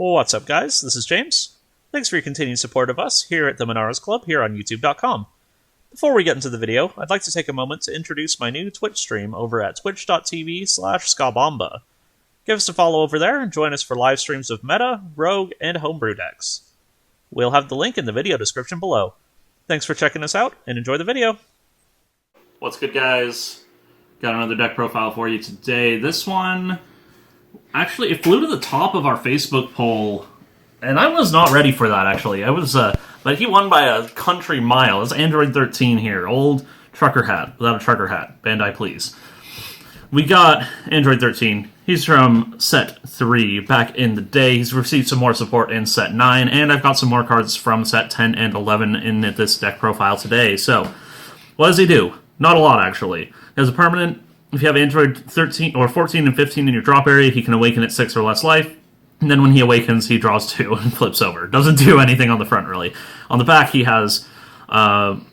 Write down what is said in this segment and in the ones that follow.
What's up, guys? This is James. Thanks for your continued support of us here at the Menaras Club here on YouTube.com. Before we get into the video, I'd like to take a moment to introduce my new Twitch stream over at twitch.tv/Skabomba. Give us a follow over there and join us for live streams of meta, rogue, and homebrew decks. We'll have the link in the video description below. Thanks for checking us out, and enjoy the video. What's good, guys? Got another deck profile for you today. This one, actually, it flew to the top of our Facebook poll, and I was not ready for that, actually. But he won by a country mile. It's Android 13 here. Old trucker hat, without a trucker hat. Bandai, please. We got Android 13. He's from set 3 back in the day. He's received some more support in set 9, and I've got some more cards from set 10 and 11 in this deck profile today. So, what does he do? Not a lot, actually. As a permanent, if you have Android 13 or 14 and 15 in your drop area, he can awaken at 6 or less life. And then when he awakens, he draws 2 and flips over. Doesn't do anything on the front, really. On the back, he has an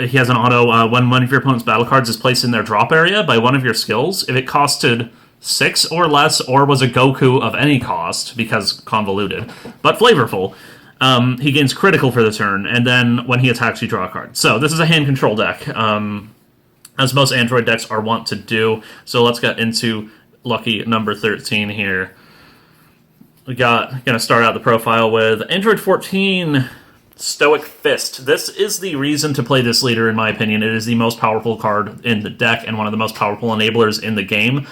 auto, when one of your opponent's battle cards is placed in their drop area by one of your skills, if it costed 6 or less, or was a Goku of any cost, because convoluted, but flavorful, he gains critical for the turn, and then when he attacks, you draw a card. So this is a hand control deck, as most Android decks are wont to do. So let's get into lucky number 13 here. Gonna start out the profile with Android 14, Stoic Fist. This is the reason to play this leader, in my opinion. It is the most powerful card in the deck and one of the most powerful enablers in the game.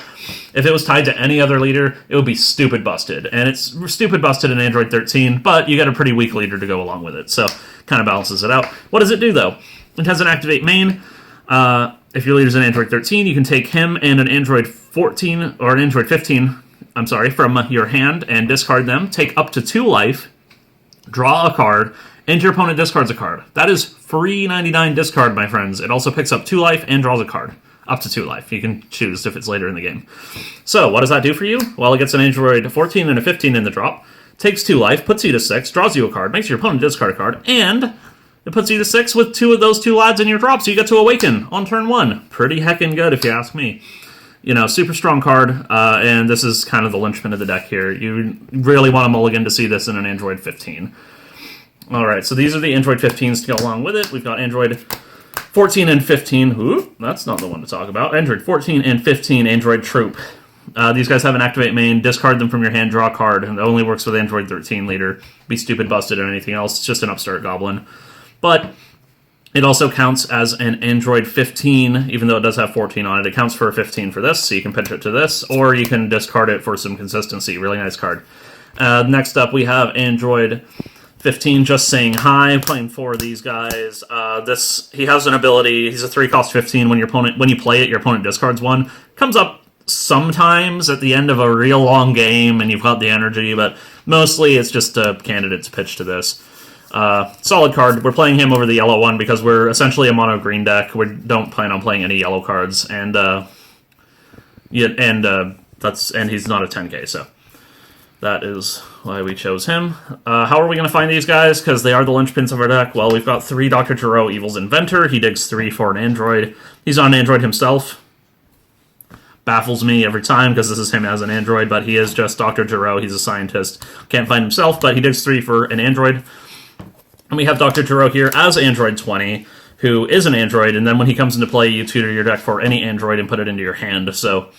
If it was tied to any other leader, it would be stupid busted. And it's stupid busted in Android 13, but you got a pretty weak leader to go along with it. So, kind of balances it out. What does it do, though? It has an activate main. If your leader's an Android 13, you can take him and an Android 14, or an Android 15, from your hand and discard them. Take up to 2 life, draw a card, and your opponent discards a card. That is free 99 discard, my friends. It also picks up 2 life and draws a card. Up to 2 life. You can choose if it's later in the game. So, what does that do for you? Well, it gets an Android 14 and a 15 in the drop, takes 2 life, puts you to 6, draws you a card, makes your opponent discard a card, and it puts you to 6 with 2 of those 2 lads in your drop, so you get to awaken on turn 1. Pretty heckin' good, if you ask me. You know, super strong card, and this is kind of the linchpin of the deck here. You really want a mulligan to see this in an Android 15. Alright, so these are the Android 15s to go along with it. We've got Android 14 and 15. Ooh, that's not the one to talk about. Android 14 and 15 Android Troop. These guys have an activate main. Discard them from your hand, draw a card. And it only works with Android 13 leader. Be stupid busted or anything else. It's just an upstart goblin. But it also counts as an Android 15, even though it does have 14 on it. It counts for a 15 for this, so you can pitch it to this, or you can discard it for some consistency. Really nice card. Next up, we have Android 15, Just Saying Hi, playing 4 of these guys. He has an ability. He's a 3-cost 15. When you play it, your opponent discards 1. Comes up sometimes at the end of a real long game, and you've got the energy, but mostly it's just a candidate to pitch to this. Solid card. We're playing him over the yellow one because we're essentially a mono green deck. We don't plan on playing any yellow cards, and he's not a 10k, so that is why we chose him. How are we going to find these guys? Because they are the linchpins of our deck. Well, we've got 3 Dr. Gero, Evil's Inventor. He digs 3 for an Android. He's on Android himself. Baffles me every time because this is him as an Android, but he is just Dr. Gero. He's a scientist. Can't find himself, but he digs 3 for an Android. And we have Dr. Gero here as Android 20, who is an Android, and then when he comes into play, you tutor your deck for any Android and put it into your hand. So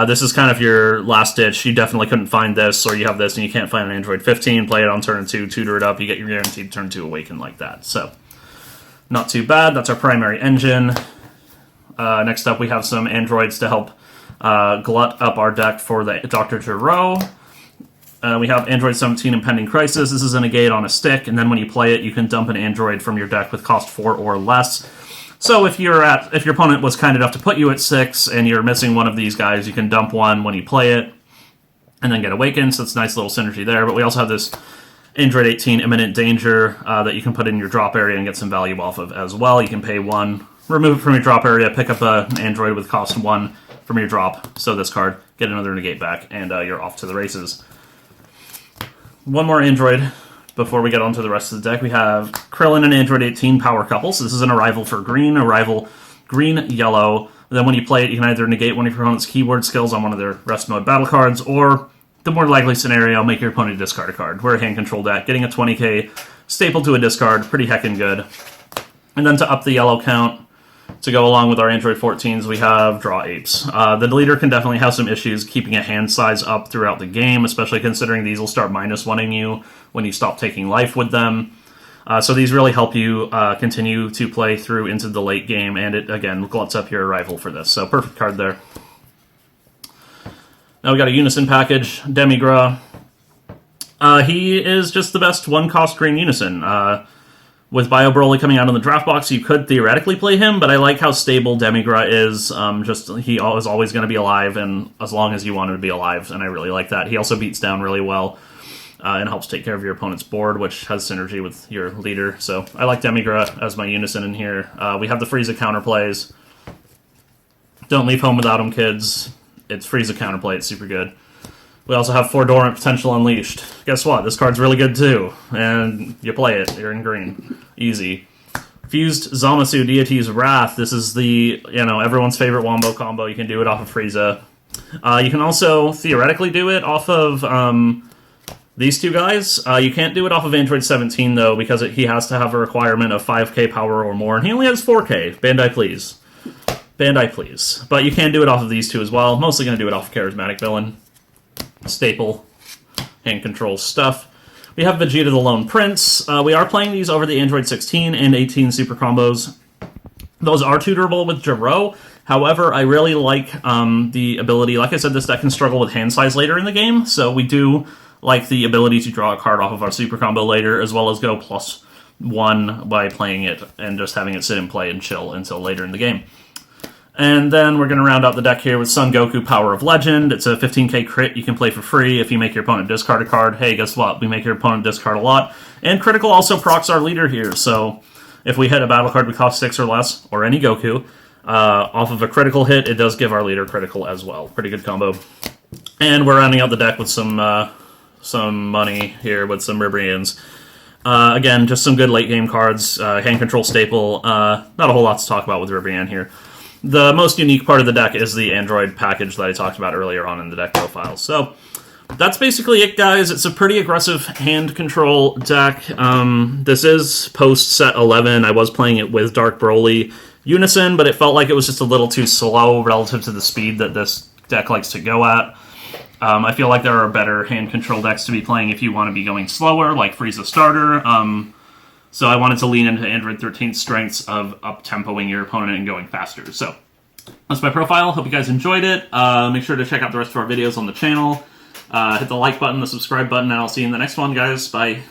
this is kind of your last ditch. You definitely couldn't find this, or you have this and you can't find an Android 15, play it on turn 2, tutor it up, you get your guaranteed turn 2 awaken like that. So, not too bad. That's our primary engine. Next up, we have some Androids to help glut up our deck for the Dr. Gero. We have Android 17 Impending Crisis. This is a negate on a stick, and then when you play it, you can dump an Android from your deck with cost 4 or less. So if your opponent was kind enough to put you at 6, and you're missing one of these guys, you can dump one when you play it, and then get awakened, so it's a nice little synergy there. But we also have this Android 18 Imminent Danger that you can put in your drop area and get some value off of as well. You can pay 1, remove it from your drop area, pick up an Android with cost 1 from your drop, so this card, get another negate back, and you're off to the races. One more Android before we get on to the rest of the deck. We have Krillin and Android 18 Power Couple. So this is an Arrival for green, Arrival green-yellow. Then when you play it, you can either negate one of your opponent's keyword skills on one of their rest mode battle cards, or the more likely scenario, make your opponent discard a card. We're a hand control deck. Getting a 20k staple to a discard, pretty heckin' good. And then to up the yellow count, to go along with our Android 14s, we have Draw Apes. The leader can definitely have some issues keeping a hand size up throughout the game, especially considering these will start -1ing you when you stop taking life with them. So these really help you continue to play through into the late game, and it, again, gluts up your arrival for this. So perfect card there. Now we got a Unison package, Demigra. He is just the best one-cost green Unison. With Bio Broly coming out in the draft box, you could theoretically play him, but I like how stable Demigra is. He is always going to be alive, and as long as you want him to be alive, and I really like that. He also beats down really well, and helps take care of your opponent's board, which has synergy with your leader. So I like Demigra as my Unison in here. We have the Frieza counterplays. Don't leave home without him, kids. It's Frieza counterplay. It's super good. We also have Fordorant Potential Unleashed. Guess what? This card's really good too. And you play it. You're in green. Easy. Fused Zamasu Deity's Wrath. This is the, everyone's favorite Wombo combo. You can do it off of Frieza. You can also theoretically do it off of these two guys. You can't do it off of Android 17 though, because he has to have a requirement of 5k power or more, and he only has 4k. Bandai, please. Bandai, please. But you can do it off of these two as well. Mostly going to do it off of Charismatic Villain. Staple hand control stuff. We have Vegeta the Lone Prince. We are playing these over the Android 16 and 18 super combos. Those are tutorable with Gero. However, I really like the ability. Like I said, this deck can struggle with hand size later in the game, so we do like the ability to draw a card off of our super combo later, as well as go +1 by playing it and just having it sit and play and chill until later in the game. And then we're going to round out the deck here with Son Goku Power of Legend. It's a 15k crit you can play for free if you make your opponent discard a card. Hey, guess what? We make your opponent discard a lot. And critical also procs our leader here, so if we hit a battle card we cost 6 or less, or any Goku, off of a critical hit, it does give our leader critical as well. Pretty good combo. And we're rounding out the deck with some money here with some Ribrians. Again, just some good late game cards. Hand control staple. Not a whole lot to talk about with Ribrian here. The most unique part of the deck is the Android package that I talked about earlier on in the deck profile. So that's basically it, guys. It's a pretty aggressive hand control deck. This is post set 11. I was playing it with Dark Broly Unison, but it felt like it was just a little too slow relative to the speed that this deck likes to go at. I feel like there are better hand control decks to be playing if you want to be going slower, like Frieza Starter. So I wanted to lean into Android 13's strengths of up-tempoing your opponent and going faster. So that's my profile. Hope you guys enjoyed it. Make sure to check out the rest of our videos on the channel. Hit the like button, the subscribe button, and I'll see you in the next one, guys. Bye.